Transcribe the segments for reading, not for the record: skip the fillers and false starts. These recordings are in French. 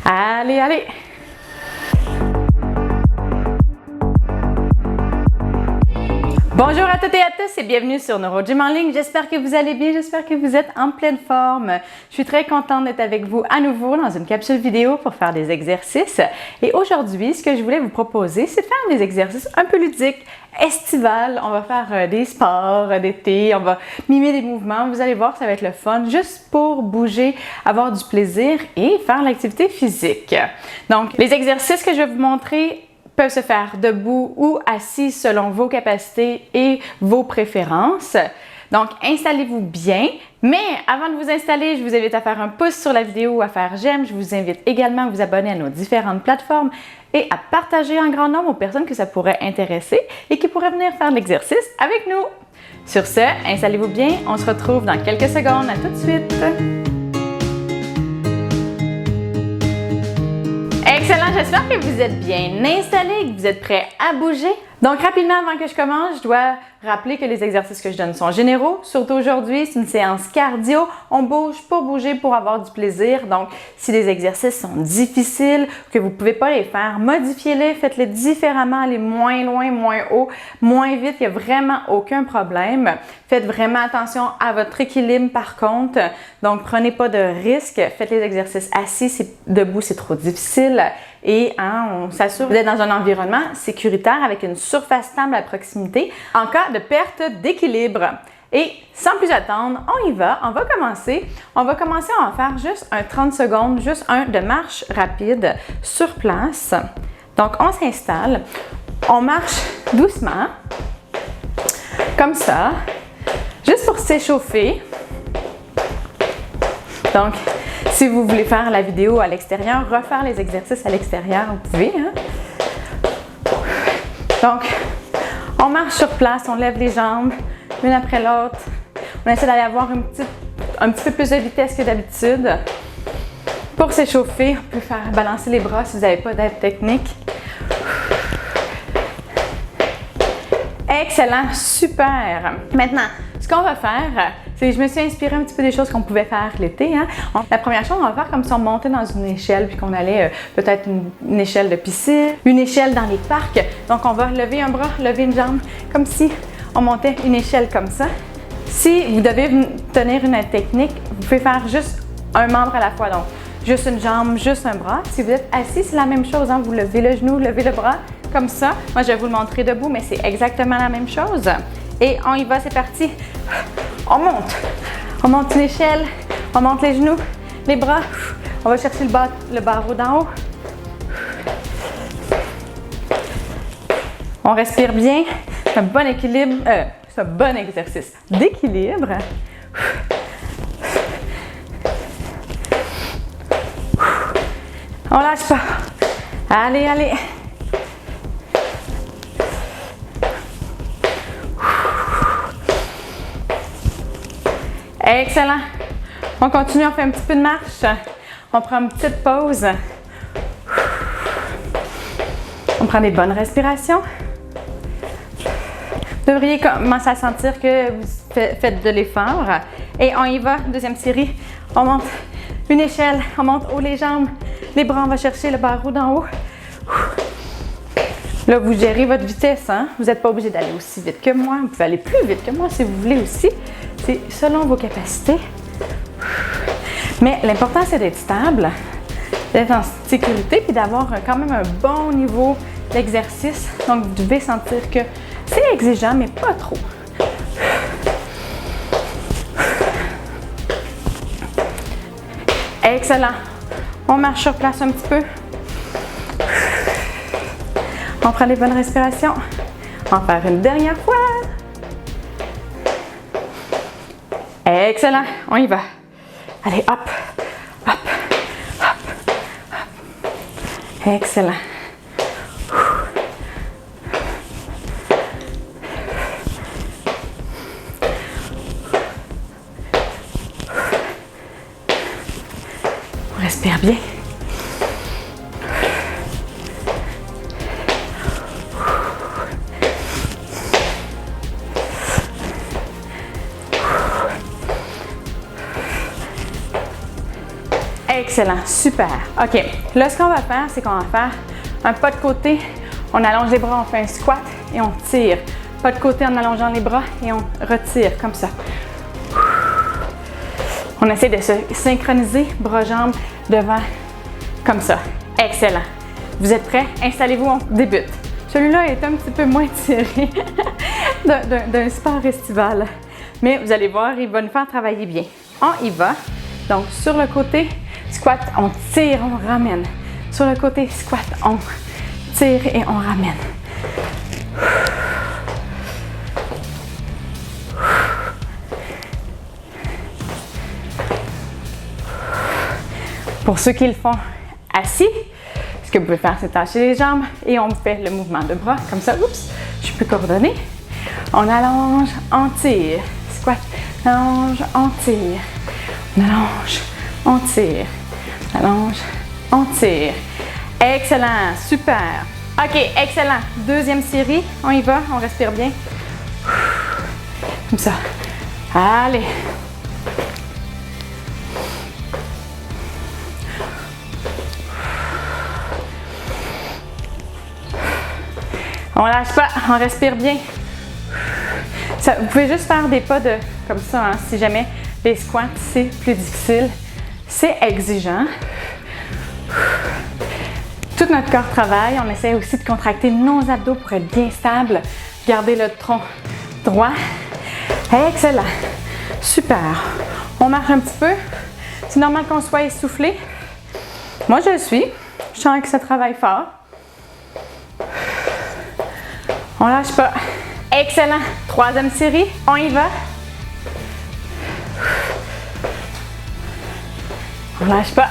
Allez, allez! Bonjour à toutes et à tous et bienvenue sur NeuroGym en ligne. J'espère que vous allez bien, j'espère que vous êtes en pleine forme. Je suis très contente d'être avec vous à nouveau dans une capsule vidéo pour faire des exercices. Et aujourd'hui, ce que je voulais vous proposer, c'est de faire des exercices un peu ludiques, estivales. On va faire des sports d'été, on va mimer des mouvements. Vous allez voir, ça va être le fun, juste pour bouger, avoir du plaisir et faire l'activité physique. Donc, les exercices que je vais vous montrer peuvent se faire debout ou assis selon vos capacités et vos préférences. Donc, installez-vous bien. Mais avant de vous installer, je vous invite à faire un pouce sur la vidéo ou à faire j'aime. Je vous invite également à vous abonner à nos différentes plateformes et à partager en grand nombre aux personnes que ça pourrait intéresser et qui pourraient venir faire l'exercice avec nous. Sur ce, installez-vous bien. On se retrouve dans quelques secondes. À tout de suite! Excellent, j'espère que vous êtes bien installés, que vous êtes prêts à bouger. Donc rapidement, avant que je commence, je dois rappeler que les exercices que je donne sont généraux. Surtout aujourd'hui, c'est une séance cardio. On bouge pour bouger, pour avoir du plaisir. Donc, si les exercices sont difficiles, que vous ne pouvez pas les faire, modifiez-les, faites-les différemment, allez moins loin, moins haut, moins vite. Il n'y a vraiment aucun problème. Faites vraiment attention à votre équilibre par contre. Donc, prenez pas de risques. Faites les exercices assis, debout, c'est trop difficile. Et on s'assure d'être dans un environnement sécuritaire avec une surface stable à proximité en cas de perte d'équilibre. Et sans plus attendre, on y va. On va commencer. On va faire juste un 30 secondes, juste un de marche rapide sur place. Donc, on s'installe. On marche doucement, comme ça, juste pour s'échauffer. Donc, si vous voulez faire la vidéo à l'extérieur, refaire les exercices à l'extérieur, vous pouvez. Donc, on marche sur place, on lève les jambes, l'une après l'autre. On essaie d'aller avoir un petit peu plus de vitesse que d'habitude. Pour s'échauffer, on peut faire balancer les bras si vous n'avez pas d'aide technique. Excellent, super! Maintenant, ce qu'on va faire, je me suis inspirée un petit peu des choses qu'on pouvait faire l'été. La première chose, on va faire comme si on montait dans une échelle puis qu'on allait peut-être une échelle de piscine, une échelle dans les parcs. Donc, on va lever un bras, lever une jambe, comme si on montait une échelle comme ça. Si vous devez tenir une technique, vous pouvez faire juste un membre à la fois. Donc, juste une jambe, juste un bras. Si vous êtes assis, c'est la même chose. Vous levez le genou, levez le bras, comme ça. Moi, je vais vous le montrer debout, mais c'est exactement la même chose. Et on y va, c'est parti. On monte une échelle, on monte les genoux, les bras, on va chercher le barreau d'en haut. On respire bien, c'est un bon équilibre, c'est un bon exercice d'équilibre. On lâche pas. Allez, allez. Excellent. On continue, on fait un petit peu de marche. On prend une petite pause. On prend des bonnes respirations. Vous devriez commencer à sentir que vous faites de l'effort. Et on y va, deuxième série. On monte une échelle, on monte haut les jambes, les bras, on va chercher le barreau d'en haut. Là, vous gérez votre vitesse. Vous n'êtes pas obligé d'aller aussi vite que moi. Vous pouvez aller plus vite que moi si vous voulez aussi. C'est selon vos capacités. Mais l'important, c'est d'être stable, d'être en sécurité puis d'avoir quand même un bon niveau d'exercice. Donc, vous devez sentir que c'est exigeant, mais pas trop. Excellent. On marche sur place un petit peu. On prend les bonnes respirations. On va faire une dernière fois. Excellent, on y va. Allez, hop, hop, hop, hop. Excellent. On respire bien. Excellent, super. OK, là, ce qu'on va faire, c'est qu'on va faire un pas de côté. On allonge les bras, on fait un squat et on tire. Pas de côté en allongeant les bras et on retire, comme ça. On essaie de se synchroniser, bras-jambes devant, comme ça. Excellent. Vous êtes prêts? Installez-vous, on débute. Celui-là est un petit peu moins tiré d'un sport estival. Mais vous allez voir, il va nous faire travailler bien. On y va. Donc, sur le côté, squat, on tire, on ramène. Sur le côté, squat, on tire et on ramène. Pour ceux qui le font assis, ce que vous pouvez faire, c'est tâcher les jambes et on fait le mouvement de bras comme ça. Oups, je suis plus coordonnée. On allonge, on tire. Squat, allonge, on tire. On allonge, on tire. Allonge, on tire. Excellent, super. OK, excellent. Deuxième série, on y va, on respire bien. Comme ça. Allez. On lâche pas, on respire bien. Ça, vous pouvez juste faire des pas comme ça, hein, si jamais les squats, c'est plus difficile. C'est exigeant. Tout notre corps travaille. On essaie aussi de contracter nos abdos pour être bien stable. Garder le tronc droit. Excellent. Super. On marche un petit peu. C'est normal qu'on soit essoufflé. Moi, je le suis. Je sens que ça travaille fort. On lâche pas. Excellent. Troisième série. On y va. On lâche pas.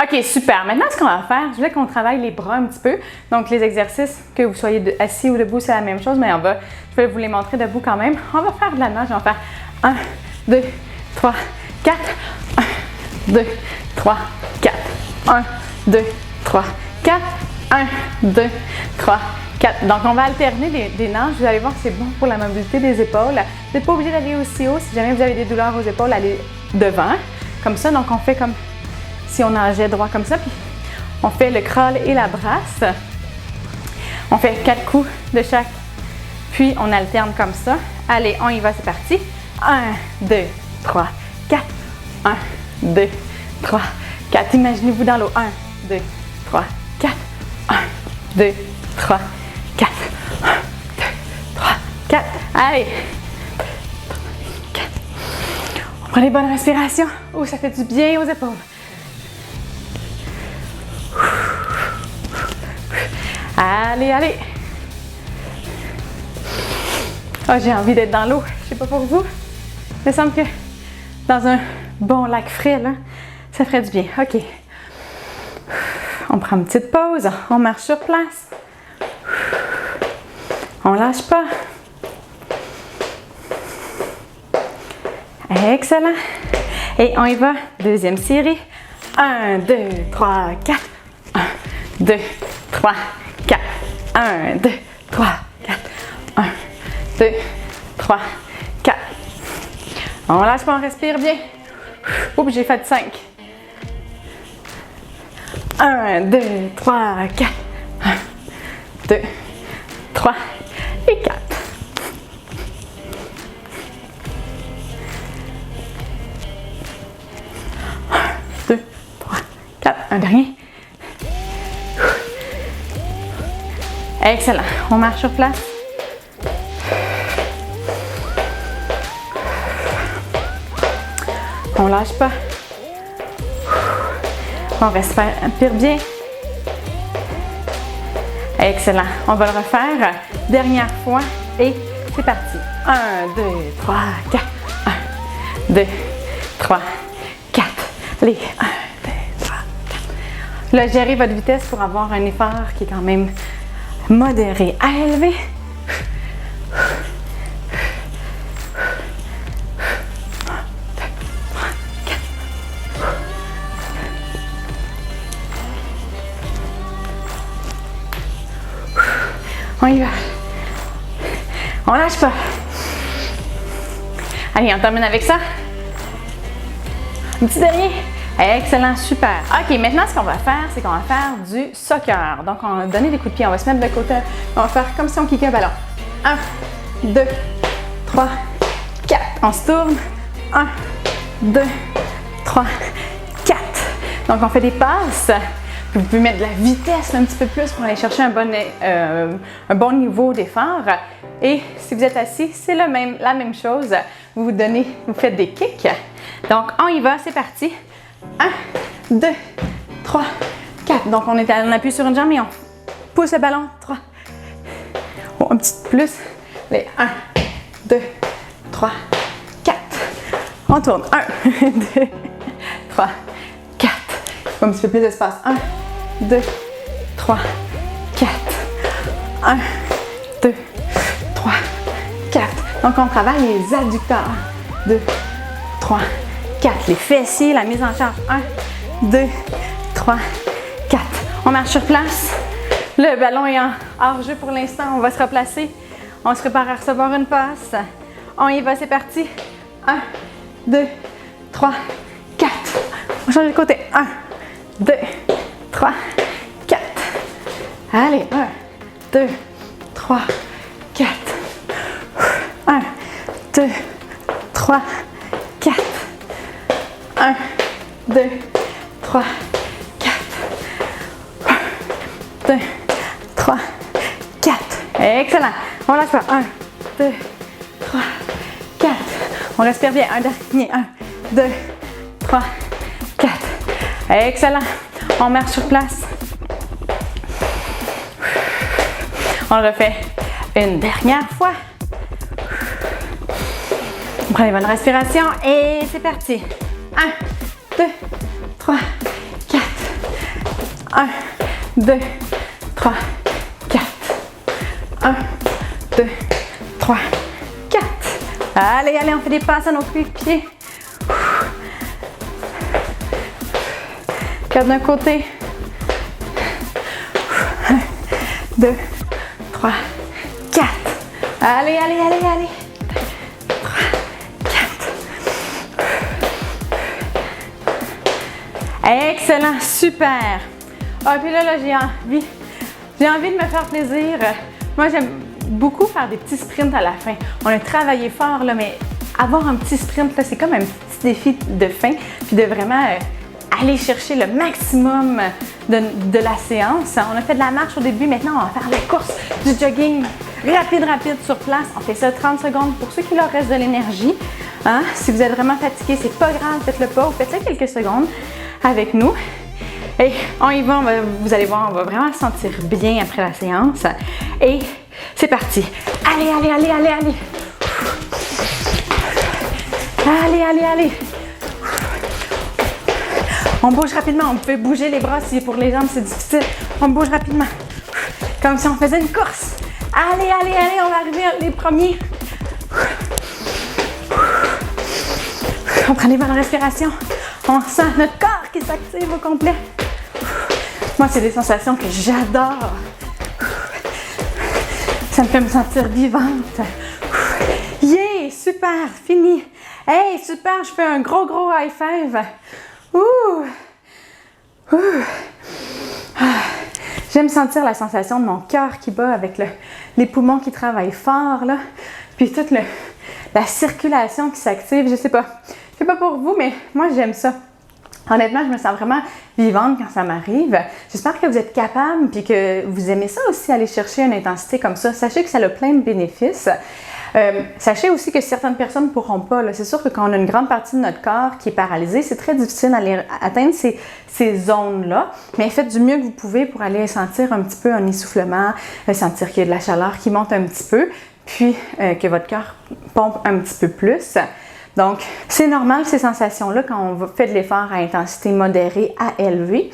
OK, super. Maintenant, ce qu'on va faire, je voulais qu'on travaille les bras un petit peu. Donc, les exercices, que vous soyez assis ou debout, c'est la même chose, mais je vais vous les montrer debout quand même. On va faire de la nage. On va faire 1, 2, 3, 4. 1, 2, 3, 4. 1, 2, 3, 4. 1, 2, 3, 4. Donc, on va alterner des nages. Vous allez voir que c'est bon pour la mobilité des épaules. Vous n'êtes pas obligé d'aller aussi haut. Si jamais vous avez des douleurs aux épaules, allez devant. Comme ça, donc on fait comme si on nageait droit comme ça, puis on fait le crawl et la brasse. On fait 4 coups de chaque, puis on alterne comme ça. Allez, on y va, c'est parti. 1, 2, 3, 4. 1, 2, 3, 4. Imaginez-vous dans l'eau. 1, 2, 3, 4. 1, 2, 3, 4. 1, 2, 3, 4. Allez. 4. On prend les bonnes respirations. Oh, ça fait du bien aux épaules. Allez, allez! Oh, j'ai envie d'être dans l'eau. Je sais pas pour vous. Il me semble que dans un bon lac frais, là, ça ferait du bien. OK. On prend une petite pause. On marche sur place. On lâche pas. Excellent. Et on y va. Deuxième série. 1, 2, 3, 4. 1, 2, 3, 4. 1, 2, 3, 4. 1, 2, 3, 4. On lâche pas, on respire bien. Oups, j'ai fait 5. 1, 2, 3, 4. 1, 2, 3 et 4. 1, 2, 3, 4. Un dernier. Excellent. On marche sur place. On lâche pas. On respire bien. Excellent. On va le refaire. Dernière fois et c'est parti. 1, 2, 3, 4. 1, 2, 3, 4. Allez. 1, 2, 3, 4. Là, gérez votre vitesse pour avoir un effort qui est quand même modéré à élevé. On y va. On lâche pas. Allez, on termine avec ça. Un petit dernier. Excellent, super. OK, maintenant, ce qu'on va faire, c'est qu'on va faire du soccer. Donc, on va donner des coups de pied. On va se mettre de côté. On va faire comme si on kickait un ballon. 1, 2, 3, 4. On se tourne. 1, 2, 3, 4. Donc, on fait des passes. Vous pouvez mettre de la vitesse un petit peu plus pour aller chercher un bon niveau d'effort. Et si vous êtes assis, c'est la même chose. Vous faites des kicks. Donc, on y va, c'est parti. 1, 2, 3, 4. Donc, on appuie sur une jambe et on pousse le ballon. 3. Oh, un petit peu plus. Allez, 1, 2, 3, 4. On tourne. 1, 2, 3, 4. Un petit peu plus d'espace. 1, 2, 3, 4. 1, 2, 3, 4. Donc, on travaille les adducteurs. 2, 3, 4. Les fessiers, la mise en charge. 1, 2, 3, 4. On marche sur place. Le ballon est en hors-jeu pour l'instant. On va se replacer. On se prépare à recevoir une passe. On y va, c'est parti. 1, 2, 3, 4. On change de côté. 1, 2, 3, 4. Allez, 1, 2, 3, 4. 1, 2, 3, 4. 1, 2, 3, 4. 1, 2, 3, 4. Excellent. On lâche pas. 1, 2, 3, 4. On respire bien. Un dernier. 1, 2, 3, 4. Excellent. On marche sur place. On le refait une dernière fois. On prend une bonne respiration et c'est parti. 1, 2, 3, 4. 1, 2, 3, 4. 1, 2, 3, 4. Allez, on fait des passes à nos pieds. Garde d'un côté. 1, 2, 3, 4. Allez. 3, 4. Excellent, super. Ah, puis là, j'ai envie de me faire plaisir. Moi, j'aime beaucoup faire des petits sprints à la fin. On a travaillé fort, là, mais avoir un petit sprint, là, c'est comme un petit défi de fin, puis de vraiment aller chercher le maximum de la séance. On a fait de la marche au début, maintenant on va faire la course, du jogging rapide sur place. On fait ça 30 secondes pour ceux qui leur reste de l'énergie. Hein? Si vous êtes vraiment fatigué, c'est pas grave, faites-le pas ou faites-le quelques secondes avec nous. Et on y va, vous allez voir, on va vraiment se sentir bien après la séance. Et c'est parti. Allez. On bouge rapidement. On peut bouger les bras si pour les jambes c'est difficile. On bouge rapidement. Comme si on faisait une course. Allez, on va arriver les premiers. On prend des bonnes respirations. On sent notre corps qui s'active au complet. Moi, c'est des sensations que j'adore. Ça me fait me sentir vivante. Yeah, super, fini. Hey, super, je fais un gros high five. J'aime sentir la sensation de mon cœur qui bat avec les poumons qui travaillent fort, là. Puis toute la circulation qui s'active. Je sais pas pour vous, mais moi, j'aime ça. Honnêtement, je me sens vraiment vivante quand ça m'arrive. J'espère que vous êtes capable puis que vous aimez ça aussi, aller chercher une intensité comme ça. Sachez que ça a plein de bénéfices. Sachez aussi que certaines personnes ne pourront pas. C'est sûr que quand on a une grande partie de notre corps qui est paralysée, c'est très difficile d'aller atteindre ces zones-là. Mais faites du mieux que vous pouvez pour aller sentir un petit peu un essoufflement, sentir qu'il y a de la chaleur qui monte un petit peu, puis que votre cœur pompe un petit peu plus. Donc, c'est normal ces sensations-là quand on fait de l'effort à intensité modérée à élevée.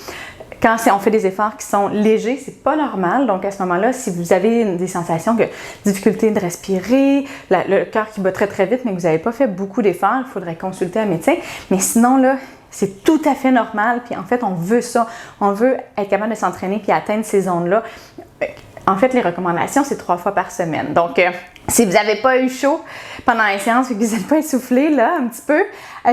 Quand on fait des efforts qui sont légers, c'est pas normal. Donc à ce moment-là, si vous avez des sensations de difficulté de respirer, le cœur qui bat très très vite, mais que vous n'avez pas fait beaucoup d'efforts, il faudrait consulter un médecin. Mais sinon, là, c'est tout à fait normal. Puis en fait, on veut ça. On veut être capable de s'entraîner puis atteindre ces zones-là. En fait, les recommandations, c'est 3 fois par semaine. Donc, si vous n'avez pas eu chaud pendant la séance et que vous n'êtes pas essoufflé, là, un petit peu,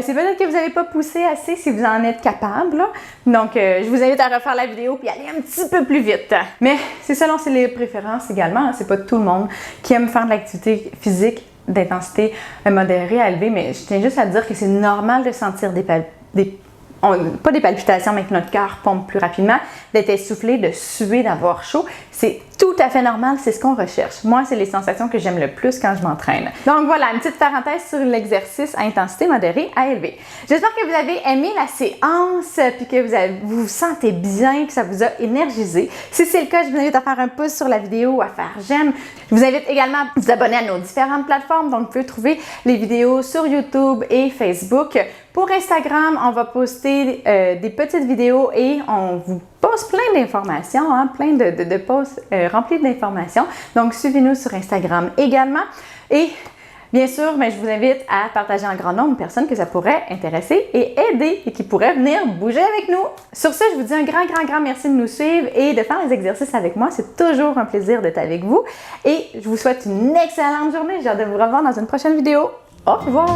c'est peut-être que vous n'avez pas poussé assez si vous en êtes capable, là. Donc, je vous invite à refaire la vidéo puis aller un petit peu plus vite. Mais c'est selon les préférences également. C'est pas tout le monde qui aime faire de l'activité physique d'intensité modérée à élevée, mais je tiens juste à dire que c'est normal de sentir pas des palpitations, mais que notre cœur pompe plus rapidement, d'être essoufflé, de suer, d'avoir chaud. C'est tout à fait normal, c'est ce qu'on recherche. Moi, c'est les sensations que j'aime le plus quand je m'entraîne. Donc voilà, une petite parenthèse sur l'exercice à intensité modérée à élevée. J'espère que vous avez aimé la séance, puis que vous vous sentez bien, que ça vous a énergisé. Si c'est le cas, je vous invite à faire un pouce sur la vidéo, à faire j'aime. Je vous invite également à vous abonner à nos différentes plateformes. Donc, vous pouvez trouver les vidéos sur YouTube et Facebook. Pour Instagram, on va poster des petites vidéos et on vous poste plein d'informations, hein, plein de posts remplis d'informations. Donc, suivez-nous sur Instagram également. Et bien sûr, je vous invite à partager un grand nombre de personnes que ça pourrait intéresser et aider et qui pourraient venir bouger avec nous. Sur ce, je vous dis un grand merci de nous suivre et de faire les exercices avec moi. C'est toujours un plaisir d'être avec vous. Et je vous souhaite une excellente journée. J'ai hâte de vous revoir dans une prochaine vidéo. Au revoir!